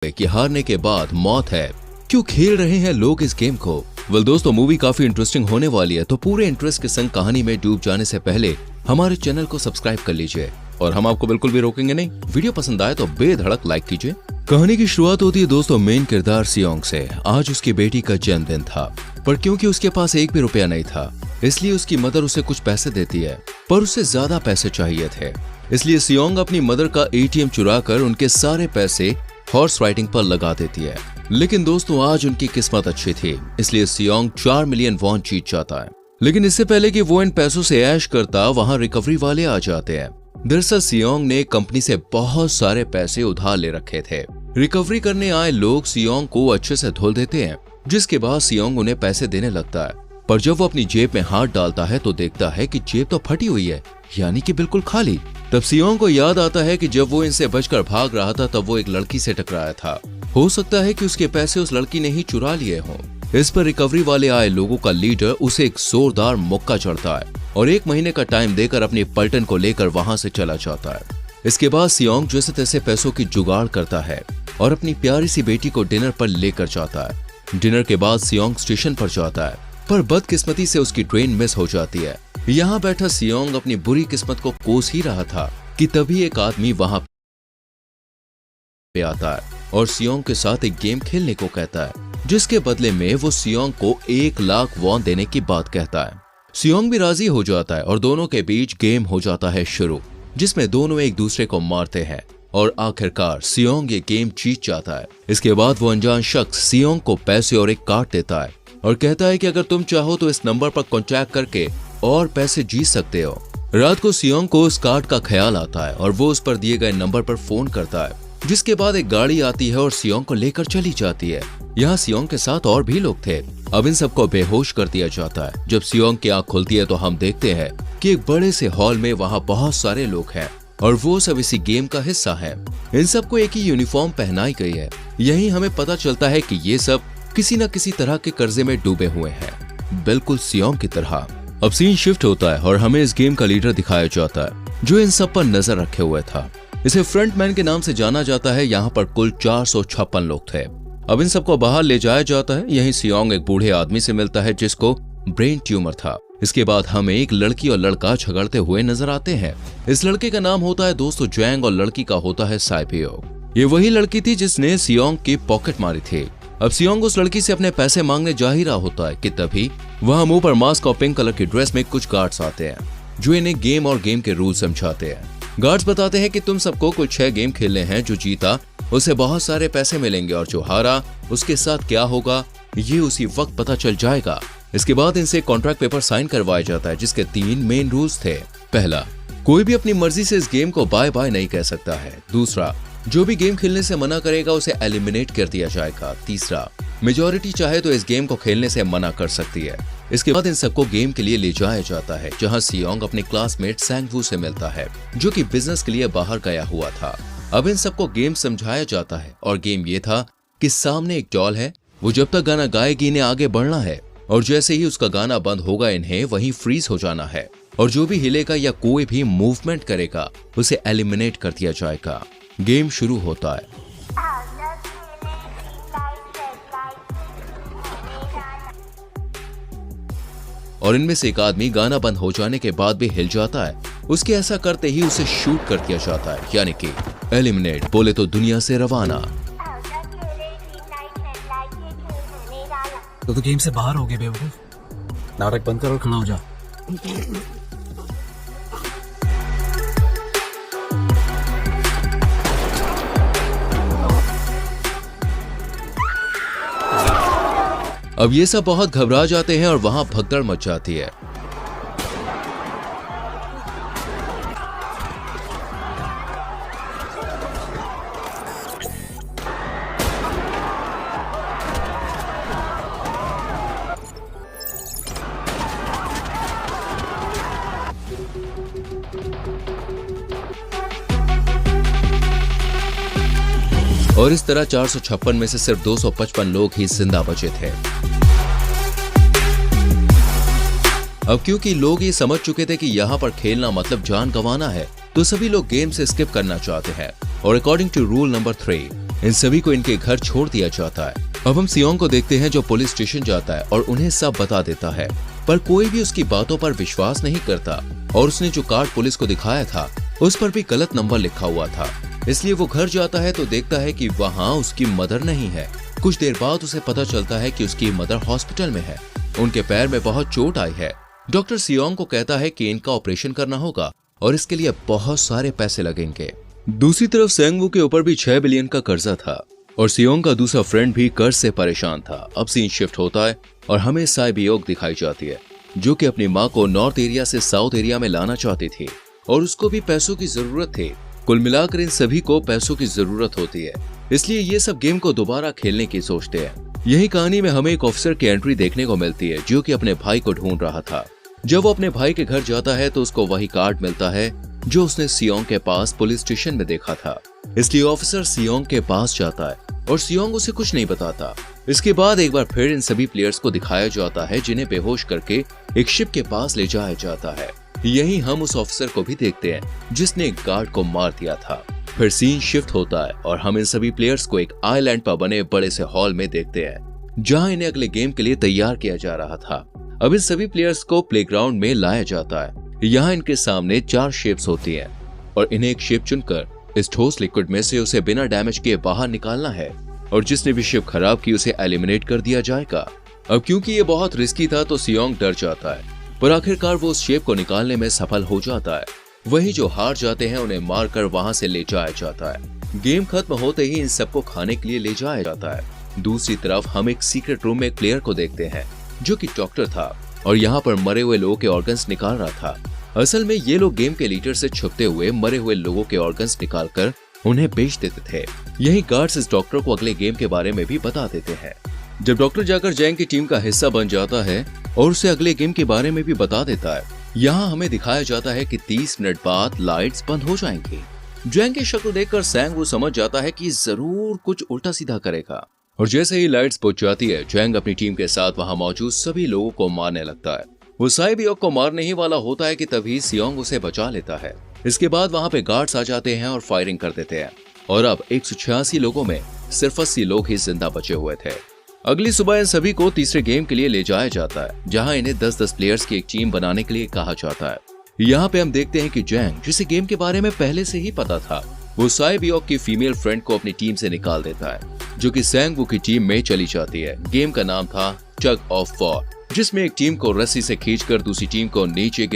कि हारने के बाद मौत है, क्यों खेल रहे हैं लोग इस गेम को। वेल दोस्तों, मूवी काफी इंटरेस्टिंग होने वाली है, तो पूरे इंटरेस्ट के संग कहानी में डूब जाने से पहले हमारे चैनल को सब्सक्राइब कर लीजिए और हम आपको बिल्कुल भी रोकेंगे नहीं। वीडियो पसंद आए तो बेधड़क लाइक कीजिए। कहानी की शुरुआत होती है दोस्तों मेन किरदार सियोंग से। आज उसकी बेटी का जन्मदिन था, पर क्योंकि उसके पास एक भी रुपया नहीं था, इसलिए उसकी मदर उसे कुछ पैसे देती है, पर उसे ज्यादा पैसे चाहिए थे। इसलिए सियोंग अपनी मदर का एटीएम चुरा कर उनके सारे पैसे हॉर्स राइडिंग पर लगा देती है। लेकिन दोस्तों आज उनकी किस्मत अच्छी थी, इसलिए सियोंग 4 मिलियन वॉन जीत जाता है। लेकिन इससे पहले कि वो इन पैसों से ऐश करता, वहां रिकवरी वाले आ जाते हैं। दरअसल सियोंग ने कंपनी से बहुत सारे पैसे उधार ले रखे थे। रिकवरी करने आए लोग सियोंग को अच्छे से धुल देते हैं, जिसके बाद सियोंग उन्हें पैसे देने लगता है। पर जब वो अपनी जेब में हाथ डालता है तो देखता है कि जेब तो फटी हुई है, यानी कि बिल्कुल खाली। तब सियोंग को याद आता है कि जब वो इनसे बचकर भाग रहा था तब वो एक लड़की से टकराया था। हो सकता है कि उसके पैसे उस लड़की ने ही चुरा लिए हों। इस पर रिकवरी वाले आए लोगों का लीडर उसे एक जोरदार मुक्का चढ़ता है और 1 महीने का टाइम देकर अपनी पलटन को लेकर वहां से चला जाता है। इसके बाद सियोंग जैसे तैसे पैसों की जुगाड़ करता है और अपनी प्यारी सी बेटी को डिनर पर लेकर जाता है। डिनर के बाद सियोंग स्टेशन पर जाता है, पर बदकिस्मती से उसकी ट्रेन मिस हो जाती है। यहाँ बैठा सियोंग अपनी बुरी किस्मत को कोस ही रहा था कि तभी एक आदमी वहां पे आता है और सियोंग के साथ एक गेम खेलने को कहता है, जिसके बदले में वो सियोंग को 1 लाख वॉन देने की बात कहता है। सियोंग भी राजी हो जाता है और दोनों के बीच गेम हो जाता है शुरू, जिसमें दोनों एक दूसरे को मारते हैं और आखिरकार सियोंग ये गेम जीत जाता है। इसके बाद वो अनजान शख्स सियोंग को पैसे और एक कार्ड देता है और कहता है कि अगर तुम चाहो तो इस नंबर पर कॉन्टैक्ट करके और पैसे जीत सकते हो। रात को सियोंग को उस कार्ड का ख्याल आता है और वो उस पर दिए गए नंबर पर फोन करता है, जिसके बाद एक गाड़ी आती है और सियोंग को लेकर चली जाती है। यहाँ सियोंग के साथ और भी लोग थे। अब इन सबको बेहोश कर दिया जाता है। जब सियोंग की आंख खुलती है तो हम देखते हैं कि एक बड़े से हॉल में वहाँ बहुत सारे लोग हैं और वो सब इसी गेम का हिस्सा है। इन सबको एक ही यूनिफॉर्म पहनाई गई है। यही हमें पता चलता है कि ये सब किसी न किसी तरह के कर्जे में डूबे हुए हैं, बिल्कुल सियोंग की तरह। अब सीन शिफ्ट होता है और हमें इस गेम का लीडर दिखाया जाता है, जो इन सब पर नजर रखे हुए था। इसे फ्रंटमैन के नाम से जाना जाता है। यहाँ पर कुल 456 लोग थे। अब इन सबको बाहर ले जाया जाता है। यहीं सियोंग एक बूढ़े आदमी से मिलता है जिसको ब्रेन ट्यूमर था। इसके बाद हमें एक लड़की और लड़का झगड़ते हुए नजर आते हैं। इस लड़के का नाम होता है दोस्तों जैंग और लड़की का होता है साइपियो। ये वही लड़की थी जिसने सियोंग की पॉकेट मारी थी। अब सियोंग उस लड़की से अपने पैसे मांगने जा ही रहा होता है कि तभी वहाँ मुंह पर मास्क और पिंक कलर की ड्रेस में कुछ गार्ड्स आते हैं, जो इन्हें गेम और गेम के रूल समझाते हैं। गार्ड्स बताते हैं कि तुम सबको कुछ 6 गेम खेलने हैं। जो जीता उसे बहुत सारे पैसे मिलेंगे और जो हारा उसके साथ क्या होगा ये उसी वक्त पता चल जाएगा। इसके बाद इनसे कॉन्ट्रैक्ट पेपर साइन करवाया जाता है, जिसके 3 मेन रूल्स थे। पहला, कोई भी अपनी मर्जी से इस गेम को बाय बाय नहीं कह सकता है। दूसरा, जो भी गेम खेलने से मना करेगा उसे एलिमिनेट कर दिया जाएगा। तीसरा, मेजॉरिटी चाहे तो इस गेम को खेलने से मना कर सकती है। इसके बाद इन सबको गेम के लिए ले जाया जाता है, जहां सियोंग अपने क्लासमेट सैंगवू से मिलता है, जो कि बिजनेस के लिए बाहर गया हुआ था। अब इन सबको गेम समझाया जाता है और गेम ये था कि सामने एक डॉल है, वो जब तक गाना गाएगी इन्हें आगे बढ़ना है और जैसे ही उसका गाना बंद होगा इन्हें वहीं फ्रीज हो जाना है और जो भी हिलेगा या कोई भी मूवमेंट करेगा उसे एलिमिनेट कर दिया जाएगा। गेम शुरू होता है और इनमें से एक आदमी गाना बंद हो जाने के बाद भी हिल जाता है। उसके ऐसा करते ही उसे शूट कर दिया जाता है, यानी कि एलिमिनेट, बोले तो दुनिया से रवाना। तो गेम से बाहर हो गए बेवकूफ। नाटक बंद कर और खड़ा हो जा। अब ये सब बहुत घबरा जाते हैं और वहां भगदड़ मच जाती है। और इस तरह 456 में से सिर्फ 255 लोग ही जिंदा बचे थे। अब क्योंकि लोग ये समझ चुके थे कि यहाँ पर खेलना मतलब जान गंवाना है, तो सभी लोग गेम से स्किप करना चाहते हैं और अकॉर्डिंग टू रूल नंबर 3 इन सभी को इनके घर छोड़ दिया जाता है। अब हम सियोंग को देखते हैं जो पुलिस स्टेशन जाता है और उन्हें सब बता देता है, पर कोई भी उसकी बातों पर विश्वास नहीं करता और उसने जो कार्ड पुलिस को दिखाया था उस पर भी गलत नंबर लिखा हुआ था। इसलिए वो घर जाता है तो देखता है कि वहाँ उसकी मदर नहीं है। कुछ देर बाद उसे पता चलता है कि उसकी मदर हॉस्पिटल में है, उनके पैर में बहुत चोट आई है। डॉक्टर सियोंग को कहता है कि इनका ऑपरेशन करना होगा और इसके लिए बहुत सारे पैसे लगेंगे। दूसरी तरफ सेंगवू के ऊपर भी 6 बिलियन का कर्जा था और सियोंग का दूसरा फ्रेंड भी कर्ज से परेशान था। अब सीन शिफ्ट होता है और हमें साई बियोक दिखाई जाती है जो कि अपनी माँ को नॉर्थ एरिया से साउथ एरिया में लाना चाहती थी और उसको भी पैसों की जरूरत थी। कुल मिलाकर इन सभी को पैसों की जरूरत होती है, इसलिए ये सब गेम को दोबारा खेलने की सोचते हैं। यही कहानी में हमें एक ऑफिसर की एंट्री देखने को मिलती है जो कि अपने भाई को ढूंढ रहा था। जब वो अपने भाई के घर जाता है तो उसको वही कार्ड मिलता है जो उसने सियोंग के पास पुलिस स्टेशन में देखा था। इसलिए ऑफिसर सियोंग के पास जाता है और सियोंग उसे कुछ नहीं बताता। इसके बाद एक बार फिर इन सभी प्लेयर्स को दिखाया जाता है जिन्हें बेहोश करके एक शिप के पास ले जाया जाता है। यहीं हम उस ऑफिसर को भी देखते हैं जिसने एक गार्ड को मार दिया था। फिर सीन शिफ्ट होता है और हम इन सभी प्लेयर्स को एक आइलैंड पर बने बड़े से हॉल में देखते हैं जहां इन्हें अगले गेम के लिए तैयार किया जा रहा था। अब इन सभी प्लेयर्स को प्लेग्राउंड में लाया जाता है। यहाँ इनके सामने 4 शेप्स होती हैं और इन्हें एक शेप चुनकर इस ठोस लिक्विड में से उसे बिना डैमेज किए बाहर निकालना है और जिसने भी शेप खराब की उसे एलिमिनेट कर दिया जाएगा। अब क्योंकि ये बहुत रिस्की था तो सियोंग डर जाता है, पर आखिरकार वो उस शेप को निकालने में सफल हो जाता है। वही जो हार जाते हैं उन्हें मारकर वहां से ले जाया जाता है। गेम खत्म होते ही इन सबको खाने के लिए ले जाया जाता है। दूसरी तरफ हम एक सीक्रेट रूम में एक प्लेयर को देखते हैं जो कि डॉक्टर था और यहाँ पर मरे हुए लोगों के ऑर्गन्स निकाल रहा था। असल में ये लोग गेम के लीडर से छुपते हुए मरे हुए लोगों के ऑर्गन्स निकालकर उन्हें बेच देते थे। यही गार्ड्स इस डॉक्टर को अगले गेम के बारे में भी बता देते हैं। जब डॉक्टर जाकर जैंग की टीम का हिस्सा बन जाता है और उसे अगले गेम के बारे में भी बता देता है, यहाँ हमें दिखाया जाता है कि 30 मिनट बाद लाइट्स बंद हो जाएंगी। जैंग की शक्ल देखकर सेंगवू समझ जाता है कि जरूर कुछ उल्टा सीधा करेगा और जैसे ही लाइट्स बुझ जाती है जैंग अपनी टीम के साथ वहां मौजूद सभी लोगों को मारने लगता है। वो साई बियोक को मारने ही वाला होता है कि तभी सियोंग उसे बचा लेता है। इसके बाद वहां पे गार्ड्स आ जाते हैं और फायरिंग कर देते हैं और अब 186 लोगों में सिर्फ 80 लोग ही जिंदा बचे हुए थे। अगली सुबह इन सभी को तीसरे गेम के लिए ले जाया जाता है जहां इन्हें 10-10 प्लेयर्स की एक टीम बनाने के लिए कहा जाता है। यहाँ पे हम देखते हैं कि जैंग, जिसे गेम के बारे में पहले से ही पता था, वो साई बियोक की फीमेल फ्रेंड को अपनी टीम से निकाल देता है जो कि सेंगवू की टीम में चली जाती है। गेम का नाम था टग ऑफ वॉर, जिसमें एक टीम को रस्सी से खींचकर दूसरी टीम को नीचे